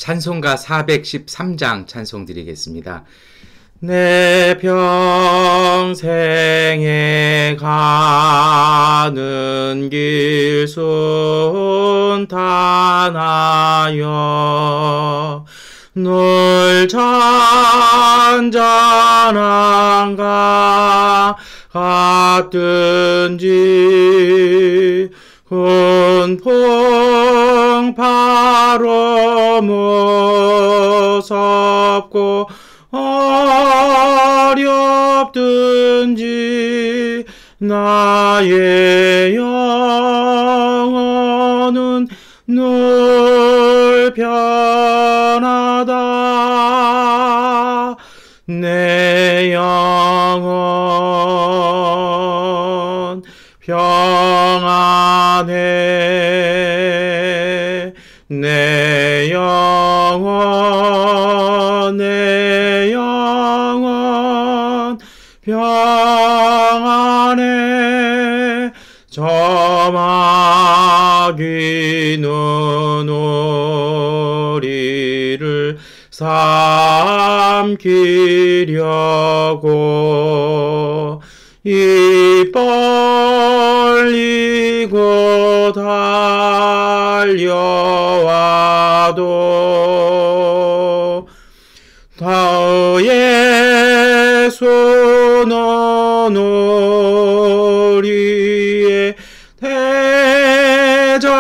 찬송가 413장 찬송 드리겠습니다. 내 평생에 가는 길 순탄하여 늘 잔잔한가 같든지 군풍 바로 무섭고 어렵든지 나의 영혼은 늘 편하다. 내 영혼 평안해. 내 영혼 평안해. 저마귀는 우리를 삼키려고 입 벌리고 달려와도 다의 손은 우리의 대장되니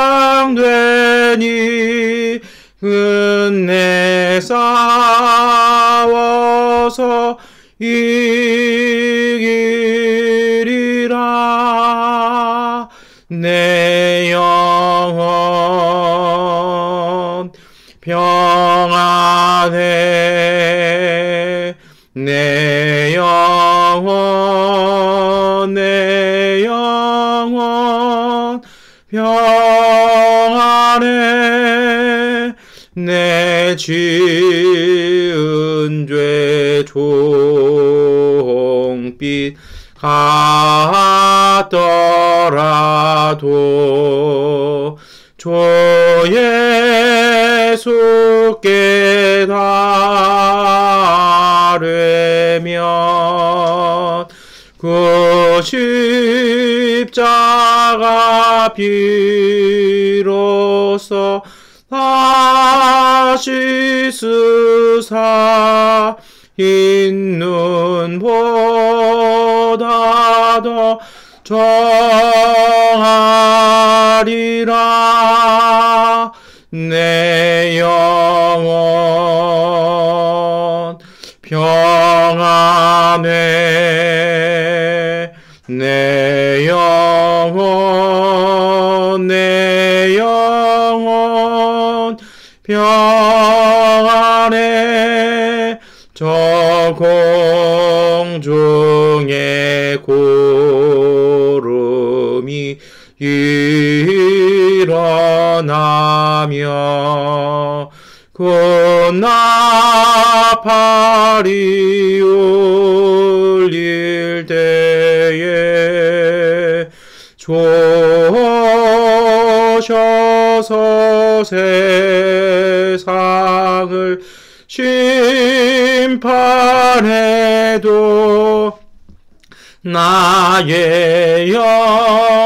끝내 싸워서 이기리라. 내 영혼 평안해. 내 영혼 평안해. 내 지은 죄 종빛 같더라도 주 예수께 달으면 그 십자가 피로써 다시 쓰사 있는 보다 더 정하리라. 내 영혼 평안해. 내 영혼 평안해. 저 공중에 구름이 일어나며 그 나팔이 울릴 때에 조셔서 세상을 심판해도 나의 영혼은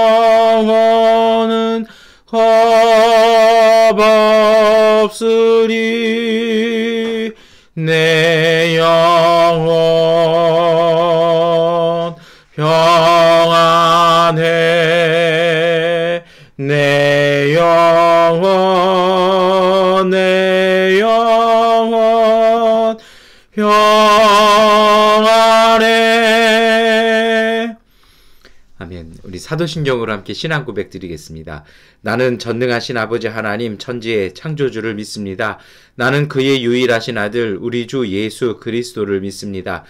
겁없으리. 내 영혼 평안해. 내 영혼 평안해. 아멘. 우리 사도신경으로 함께 신앙 고백 드리겠습니다. 나는 전능하신 아버지 하나님 천지의 창조주를 믿습니다. 나는 그의 유일하신 아들 우리 주 예수 그리스도를 믿습니다.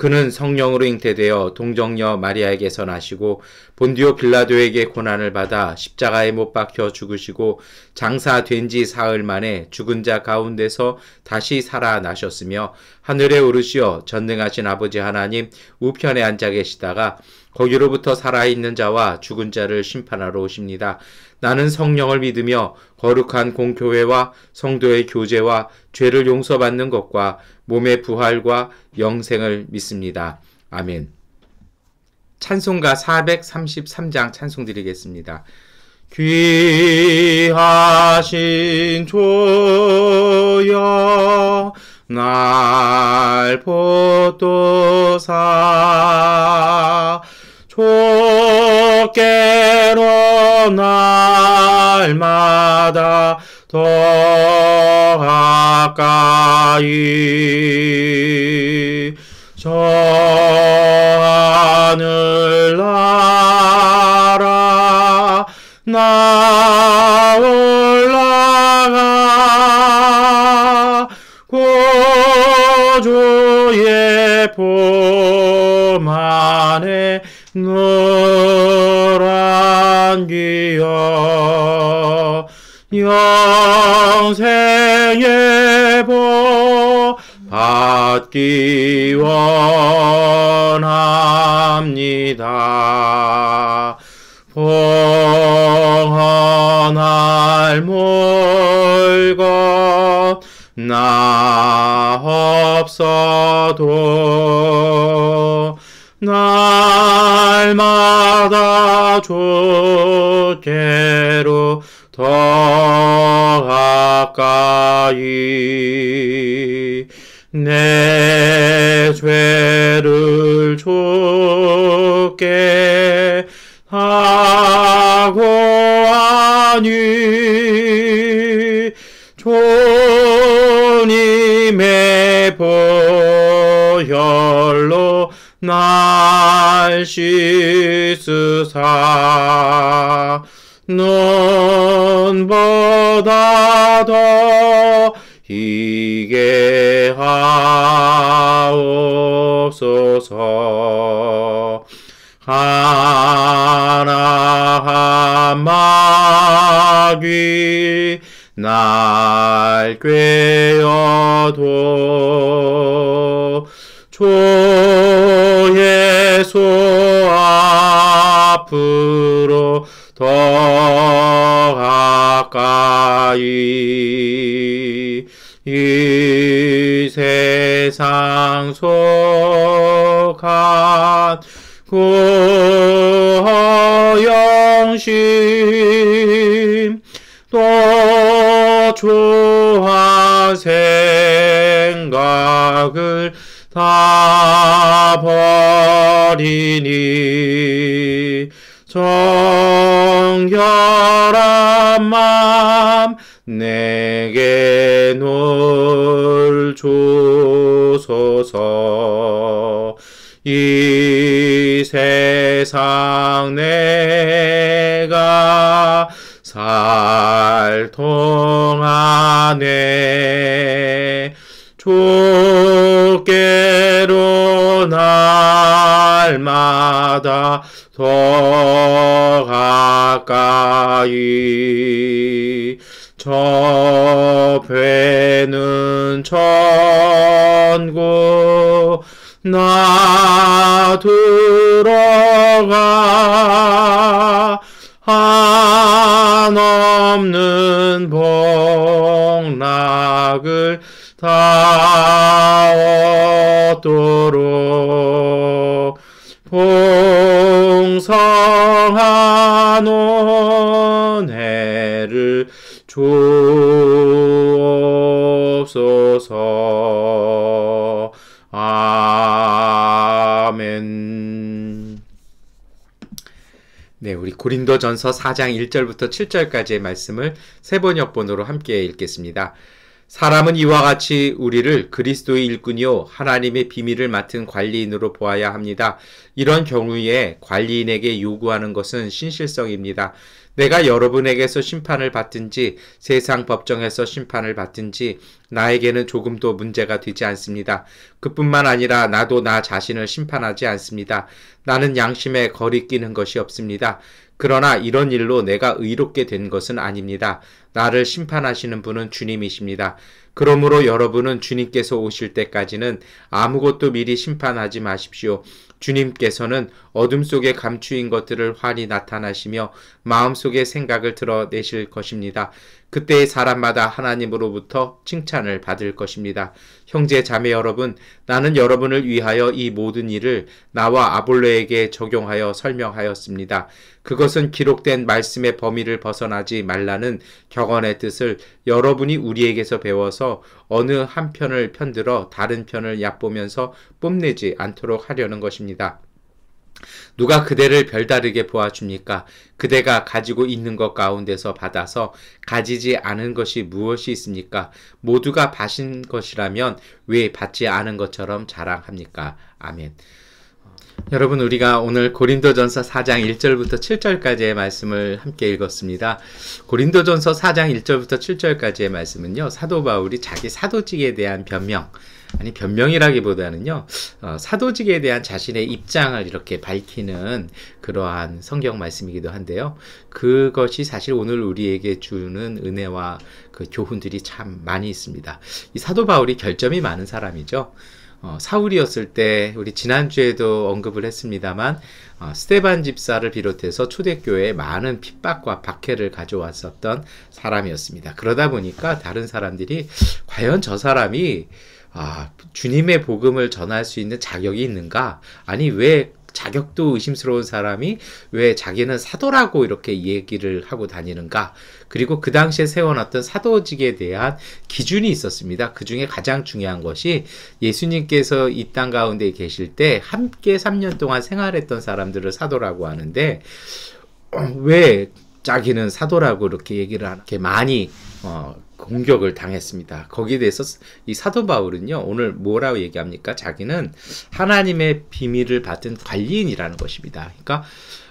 그는 성령으로 잉태되어 동정녀 마리아에게서 나시고 본디오 빌라도에게 고난을 받아 십자가에 못 박혀 죽으시고 장사된 지 사흘 만에 죽은 자 가운데서 다시 살아나셨으며 하늘에 오르시어 전능하신 아버지 하나님 우편에 앉아 계시다가 거기로부터 살아있는 자와 죽은 자를 심판하러 오십니다. 나는 성령을 믿으며 거룩한 공교회와 성도의 교제와 죄를 용서받는 것과 몸의 부활과 영생을 믿습니다. 아멘. 찬송가 433장 찬송 드리겠습니다. 귀하신 주여 날 붙드사 주께로 날마다 더 가까이 저 하늘나라 나 올라가 구주의 품 안에 늘 안기어 영생의 복 받기 원합니다. 평안할 물건 나 없어도 날마다 주께로 더 가까이 내 죄를 주께 하고 하니 주님의 보혈로 날 씻으사 눈보다 더 희게 하옵소서. 하나한 마귀 날 꾀어도 주 예수 앞으로 더 가까이 이 세상 속한 허영심 또 주한 생각을 다 버리니 정결한 맘 내게 늘 주소서. 이 세상 내가 살 동안에 주께로 날마다 더 가까이 저 배는 천국 나 들어가 한없는 복락을 다 얻도록 풍성한 은혜를 주옵소서. 아멘. 네, 우리 고린도전서 4장 1절부터 7절까지의 말씀을 세 번역본으로 함께 읽겠습니다. 사람은 이와 같이 우리를 그리스도의 일꾼이요 하나님의 비밀을 맡은 관리인으로 보아야 합니다. 이런 경우에 관리인에게 요구하는 것은 신실성입니다. 내가 여러분에게서 심판을 받든지 세상 법정에서 심판을 받든지 나에게는 조금도 문제가 되지 않습니다. 그뿐만 아니라 나도 나 자신을 심판하지 않습니다. 나는 양심에 거리끼는 것이 없습니다. 그러나 이런 일로 내가 의롭게 된 것은 아닙니다. 나를 심판하시는 분은 주님이십니다. 그러므로 여러분은 주님께서 오실 때까지는 아무것도 미리 심판하지 마십시오. 주님께서는 어둠 속에 감추인 것들을 환히 나타나시며 마음속의 생각을 드러내실 것입니다. 그때 사람마다 하나님으로부터 칭찬을 받을 것입니다. 형제 자매 여러분, 나는 여러분을 위하여 이 모든 일을 나와 아볼로에게 적용하여 설명하였습니다. 그것은 기록된 말씀의 범위를 벗어나지 말라는 격언의 뜻을 여러분이 우리에게서 배워서 어느 한 편을 편들어 다른 편을 얕보면서 뽐내지 않도록 하려는 것입니다. 누가 그대를 별다르게 보아줍니까? 그대가 가지고 있는 것 가운데서 받아서 가지지 않은 것이 무엇이 있습니까? 모두가 받은 것이라면 왜 받지 않은 것처럼 자랑합니까? 아멘. 여러분, 우리가 오늘 고린도전서 4장 1절부터 7절까지의 말씀을 함께 읽었습니다. 고린도전서 4장 1절부터 7절까지의 말씀은요, 사도 바울이 자기 사도직에 대한 변명이라기보다는요, 사도직에 대한 자신의 입장을 이렇게 밝히는 그러한 성경 말씀이기도 한데요. 그것이 사실 오늘 우리에게 주는 은혜와 그 교훈들이 참 많이 있습니다. 이 사도 바울이 결점이 많은 사람이죠. 사울이었을 때 우리 지난주에도 언급을 했습니다만 스데반 집사를 비롯해서 초대교회에 많은 핍박과 박해를 가져왔었던 사람이었습니다. 그러다 보니까 다른 사람들이 과연 저 사람이 주님의 복음을 전할 수 있는 자격이 있는가? 아니, 왜 자격도 의심스러운 사람이 왜 자기는 사도라고 이렇게 얘기를 하고 다니는가? 그리고 그 당시에 세워놨던 사도직에 대한 기준이 있었습니다. 그 중에 가장 중요한 것이 예수님께서 이 땅 가운데 계실 때 함께 3년 동안 생활했던 사람들을 사도라고 하는데, 왜 자기는 사도라고 이렇게 얘기를 이렇게 많이 공격을 당했습니다. 거기에 대해서 이 사도 바울은요, 오늘 뭐라고 얘기합니까? 자기는 하나님의 비밀을 받은 관리인이라는 것입니다. 그러니까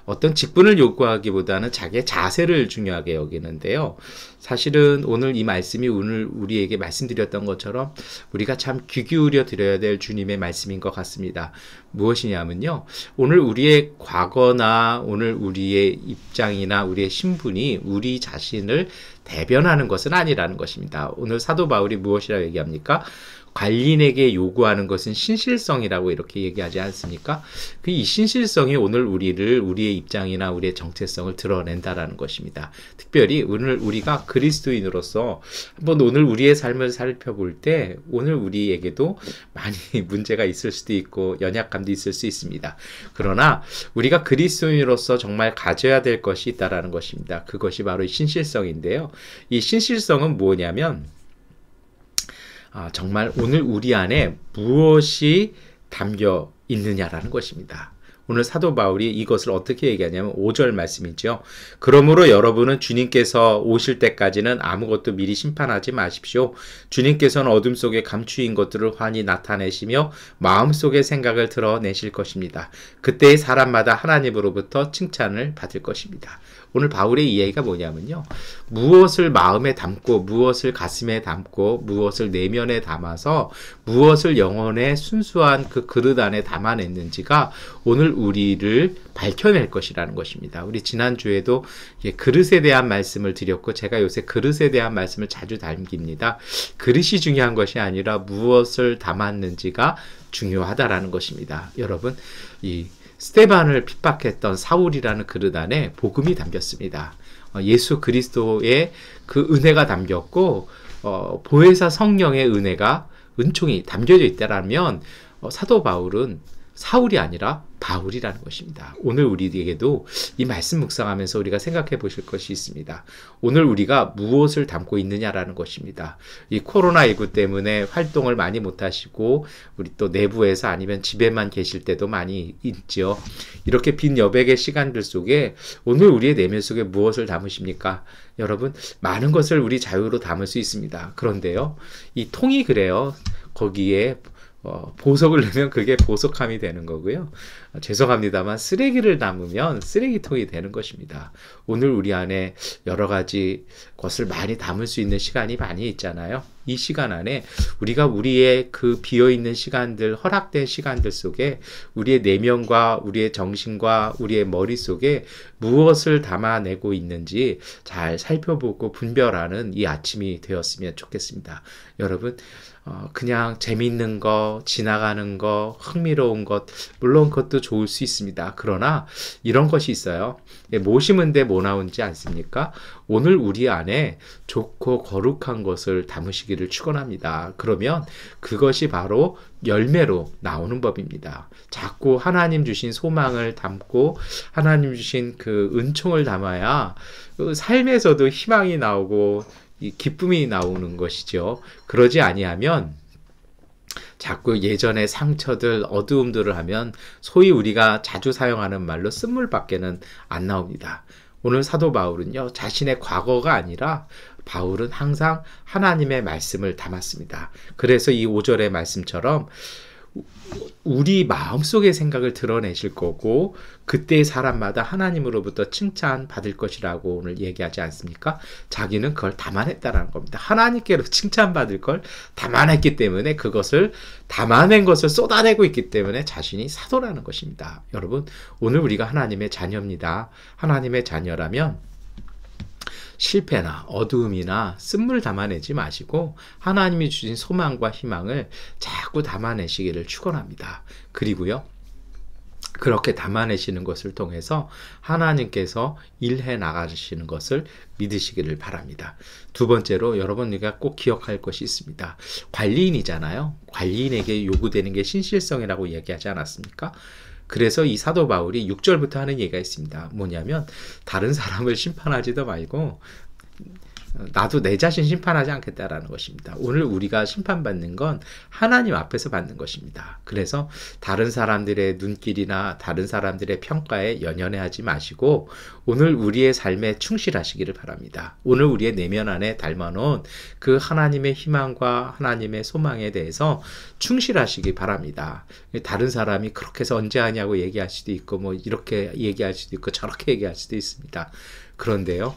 어떤 직분을 요구하기보다는 자기의 자세를 중요하게 여기는데요. 사실은 오늘 이 말씀이 오늘 우리에게 말씀드렸던 것처럼 우리가 참 귀 기울여 드려야 될 주님의 말씀인 것 같습니다. 무엇이냐면요, 오늘 우리의 과거나 오늘 우리의 입장이나 우리의 신분이 우리 자신을 대변하는 것은 아니라는 것입니다. 오늘 사도 바울이 무엇이라고 얘기합니까? 관리인에게 요구하는 것은 신실성이라고 이렇게 얘기하지 않습니까? 이 신실성이 오늘 우리의 입장이나 우리의 정체성을 드러낸다라는 것입니다. 특별히 오늘 우리가 그리스도인으로서 한번 오늘 우리의 삶을 살펴볼 때 오늘 우리에게도 많이 문제가 있을 수도 있고 연약함도 있을 수 있습니다. 그러나 우리가 그리스도인으로서 정말 가져야 될 것이 있다라는 것입니다. 그것이 바로 신실성인데요. 이 신실성은 뭐냐면 정말 오늘 우리 안에 무엇이 담겨 있느냐라는 것입니다. 오늘 사도 바울이 이것을 어떻게 얘기하냐면 5절 말씀이죠. 그러므로 여러분은 주님께서 오실 때까지는 아무것도 미리 심판하지 마십시오. 주님께서는 어둠 속에 감추인 것들을 환히 나타내시며 마음속의 생각을 드러내실 것입니다. 그때 사람마다 하나님으로부터 칭찬을 받을 것입니다. 오늘 바울의 이야기가 뭐냐면요, 무엇을 마음에 담고 무엇을 가슴에 담고 무엇을 내면에 담아서 무엇을 영혼의 순수한 그 그릇 안에 담아냈는지가 오늘 우리를 밝혀낼 것이라는 것입니다. 우리 지난주에도 그릇에 대한 말씀을 드렸고, 제가 요새 그릇에 대한 말씀을 자주 남깁니다. 그릇이 중요한 것이 아니라 무엇을 담았는지가 중요하다라는 것입니다. 여러분, 이 스데반을 핍박했던 사울이라는 그릇 안에 복음이 담겼습니다. 예수 그리스도의 그 은혜가 담겼고, 보혜사 성령의 은총이 담겨져 있다라면 사도 바울은 사울이 아니라 바울이라는 것입니다. 오늘 우리에게도 이 말씀 묵상하면서 우리가 생각해 보실 것이 있습니다. 오늘 우리가 무엇을 담고 있느냐라는 것입니다. 이 코로나19 때문에 활동을 많이 못 하시고 우리 또 내부에서 아니면 집에만 계실 때도 많이 있죠. 이렇게 빈 여백의 시간들 속에 오늘 우리의 내면 속에 무엇을 담으십니까? 여러분, 많은 것을 우리 자유로 담을 수 있습니다. 그런데요, 이 통이 그래요. 거기에 보석을 넣으면 그게 보석함이 되는 거고요. 죄송합니다만 쓰레기를 담으면 쓰레기통이 되는 것입니다. 오늘 우리 안에 여러 가지 것을 많이 담을 수 있는 시간이 많이 있잖아요. 이 시간 안에 우리가 우리의 그 비어있는 시간들, 허락된 시간들 속에 우리의 내면과 우리의 정신과 우리의 머릿속에 무엇을 담아내고 있는지 잘 살펴보고 분별하는 이 아침이 되었으면 좋겠습니다. 여러분, 그냥 재미있는 거, 지나가는 거, 흥미로운 것, 물론 그것도 좋을 수 있습니다. 그러나 이런 것이 있어요. 뭐 심은데 뭐 나오지 않습니까? 오늘 우리 안에 좋고 거룩한 것을 담으시기를 축원합니다. 그러면 그것이 바로 열매로 나오는 법입니다. 자꾸 하나님 주신 소망을 담고 하나님 주신 그 은총을 담아야 그 삶에서도 희망이 나오고 이 기쁨이 나오는 것이죠. 그러지 아니하면 자꾸 예전의 상처들, 어두움들을 하면 소위 우리가 자주 사용하는 말로 쓴물밖에는 안 나옵니다. 오늘 사도 바울은요, 자신의 과거가 아니라 바울은 항상 하나님의 말씀을 담았습니다. 그래서 이 5절의 말씀처럼 우리 마음속의 생각을 드러내실 거고 그때 사람마다 하나님으로부터 칭찬받을 것이라고 오늘 얘기하지 않습니까? 자기는 그걸 담아냈다는 겁니다. 하나님께로 칭찬받을 걸 담아냈기 때문에 그것을 담아낸 것을 쏟아내고 있기 때문에 자신이 사도라는 것입니다. 여러분, 오늘 우리가 하나님의 자녀입니다. 하나님의 자녀라면 실패나 어두움이나 쓴물 담아내지 마시고 하나님이 주신 소망과 희망을 자꾸 담아내시기를 축원합니다. 그리고요, 그렇게 담아내시는 것을 통해서 하나님께서 일해 나가시는 것을 믿으시기를 바랍니다. 두 번째로 여러분들과 꼭 기억할 것이 있습니다. 관리인이잖아요. 관리인에게 요구되는 게 신실성이라고 얘기하지 않았습니까? 그래서 이 사도 바울이 6절부터 하는 얘기가 있습니다. 뭐냐면 다른 사람을 심판하지도 말고 나도 내 자신 심판하지 않겠다라는 것입니다. 오늘 우리가 심판받는 건 하나님 앞에서 받는 것입니다. 그래서 다른 사람들의 눈길이나 다른 사람들의 평가에 연연해하지 마시고 오늘 우리의 삶에 충실하시기를 바랍니다. 오늘 우리의 내면 안에 담아놓은 그 하나님의 희망과 하나님의 소망에 대해서 충실하시기 바랍니다. 다른 사람이 그렇게 해서 언제 하냐고 얘기할 수도 있고 뭐 이렇게 얘기할 수도 있고 저렇게 얘기할 수도 있습니다. 그런데요,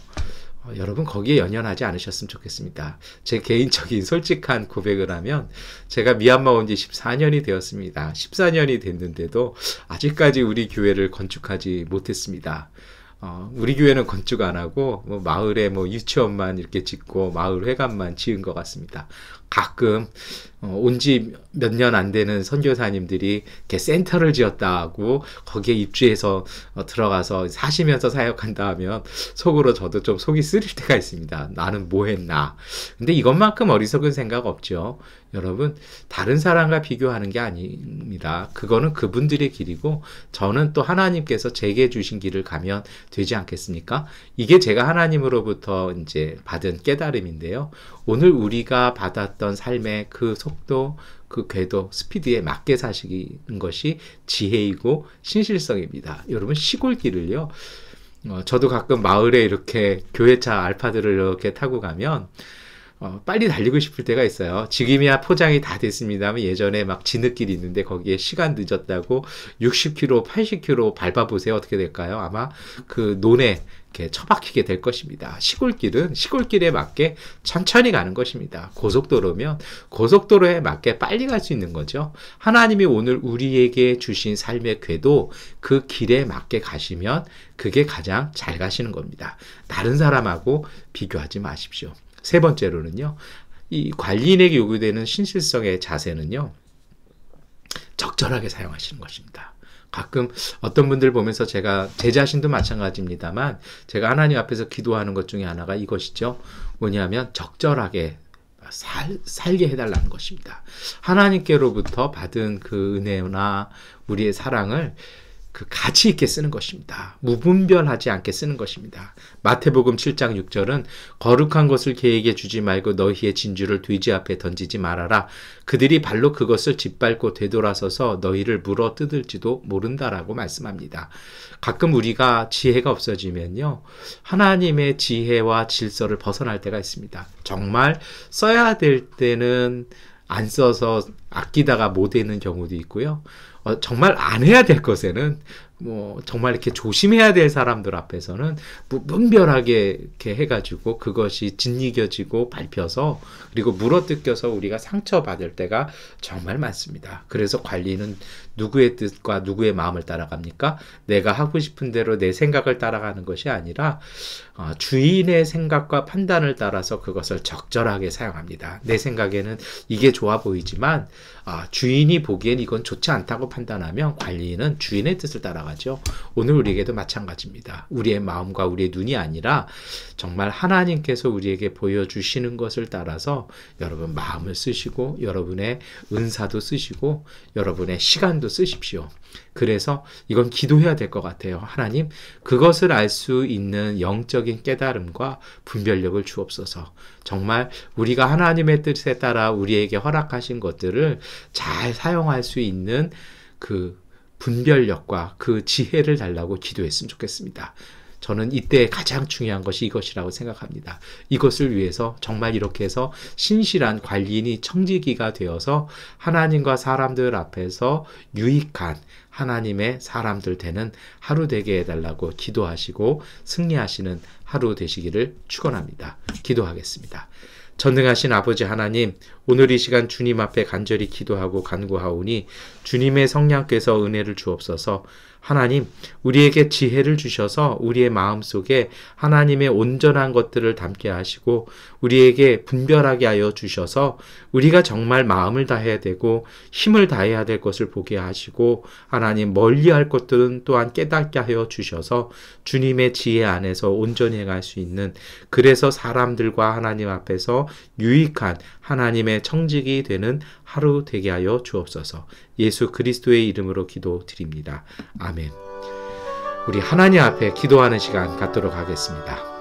여러분 거기에 연연하지 않으셨으면 좋겠습니다. 제 개인적인 솔직한 고백을 하면 제가 미얀마 온 지 14년이 되었습니다. 14년이 됐는데도 아직까지 우리 교회를 건축하지 못했습니다. 우리 교회는 건축 안 하고 뭐 마을에 뭐 유치원만 이렇게 짓고 마을 회관만 지은 것 같습니다. 가끔 온 지 몇 년 안 되는 선교사님들이 이렇게 센터를 지었다고 거기에 입주해서 들어가서 사시면서 사역한다 하면 속으로 저도 좀 속이 쓰릴 때가 있습니다. 나는 뭐 했나. 근데 이것만큼 어리석은 생각 없죠. 여러분, 다른 사람과 비교하는 게 아닙니다. 그거는 그분들의 길이고 저는 또 하나님께서 제게 주신 길을 가면 되지 않겠습니까? 이게 제가 하나님으로부터 이제 받은 깨달음인데요. 오늘 우리가 받았던 삶의 그 속도, 그 궤도, 스피드에 맞게 사시는 것이 지혜이고 신실성입니다. 여러분, 시골길을요, 저도 가끔 마을에 이렇게 교회차 알파들을 이렇게 타고 가면 빨리 달리고 싶을 때가 있어요. 지금이야 포장이 다 됐습니다만 예전에 막 진흙길이 있는데 거기에 시간 늦었다고 60km, 80km 밟아보세요. 어떻게 될까요? 아마 그 논에 이렇게 처박히게 될 것입니다. 시골길은 시골길에 맞게 천천히 가는 것입니다. 고속도로면 고속도로에 맞게 빨리 갈 수 있는 거죠. 하나님이 오늘 우리에게 주신 삶의 궤도 그 길에 맞게 가시면 그게 가장 잘 가시는 겁니다. 다른 사람하고 비교하지 마십시오. 세 번째로는요, 이 관리인에게 요구되는 신실성의 자세는요, 적절하게 사용하시는 것입니다. 가끔 어떤 분들 보면서 제가 제 자신도 마찬가지입니다만 제가 하나님 앞에서 기도하는 것 중에 하나가 이것이죠. 뭐냐면 적절하게 살게 해달라는 것입니다. 하나님께로부터 받은 그 은혜나 우리의 사랑을 그 가치 있게 쓰는 것입니다. 무분별하지 않게 쓰는 것입니다. 마태복음 7장 6절은 거룩한 것을 개에게 주지 말고 너희의 진주를 돼지 앞에 던지지 말아라. 그들이 발로 그것을 짓밟고 되돌아서서 너희를 물어 뜯을지도 모른다라고 말씀합니다. 가끔 우리가 지혜가 없어지면요, 하나님의 지혜와 질서를 벗어날 때가 있습니다. 정말 써야 될 때는 안 써서 아끼다가 못 되는 경우도 있고요. 정말 안 해야 될 것에는 정말 이렇게 조심해야 될 사람들 앞에서는 무분별하게 이렇게 해가지고 그것이 짓이겨지고 밟혀서 그리고 물어뜯겨서 우리가 상처받을 때가 정말 많습니다. 그래서 관리는 누구의 뜻과 누구의 마음을 따라갑니까? 내가 하고 싶은 대로 내 생각을 따라가는 것이 아니라 주인의 생각과 판단을 따라서 그것을 적절하게 사용합니다. 내 생각에는 이게 좋아 보이지만 주인이 보기엔 이건 좋지 않다고 판단하면 관리인은 주인의 뜻을 따라가죠. 오늘 우리에게도 마찬가지입니다. 우리의 마음과 우리의 눈이 아니라 정말 하나님께서 우리에게 보여주시는 것을 따라서 여러분 마음을 쓰시고 여러분의 은사도 쓰시고 여러분의 시간도 쓰십시오. 그래서 이건 기도해야 될 것 같아요. 하나님, 그것을 알 수 있는 영적인 깨달음과 분별력을 주옵소서. 정말 우리가 하나님의 뜻에 따라 우리에게 허락하신 것들을 잘 사용할 수 있는 그 분별력과 그 지혜를 달라고 기도했으면 좋겠습니다. 저는 이때 가장 중요한 것이 이것이라고 생각합니다. 이것을 위해서 정말 이렇게 해서 신실한 관리인이 청지기가 되어서 하나님과 사람들 앞에서 유익한 하나님의 사람들 되는 하루 되게 해달라고 기도하시고 승리하시는 하루 되시기를 축원합니다. 기도하겠습니다. 전능하신 아버지 하나님, 오늘 이 시간 주님 앞에 간절히 기도하고 간구하오니 주님의 성령께서 은혜를 주옵소서. 하나님, 우리에게 지혜를 주셔서 우리의 마음속에 하나님의 온전한 것들을 담게 하시고 우리에게 분별하게 하여 주셔서 우리가 정말 마음을 다해야 되고 힘을 다해야 될 것을 보게 하시고 하나님, 멀리할 것들은 또한 깨닫게 하여 주셔서 주님의 지혜 안에서 온전히 행할 수 있는, 그래서 사람들과 하나님 앞에서 유익한 하나님의 청직이 되는 하루 되게 하여 주옵소서. 예수 그리스도의 이름으로 기도드립니다. 아멘. 우리 하나님 앞에 기도하는 시간 갖도록 하겠습니다.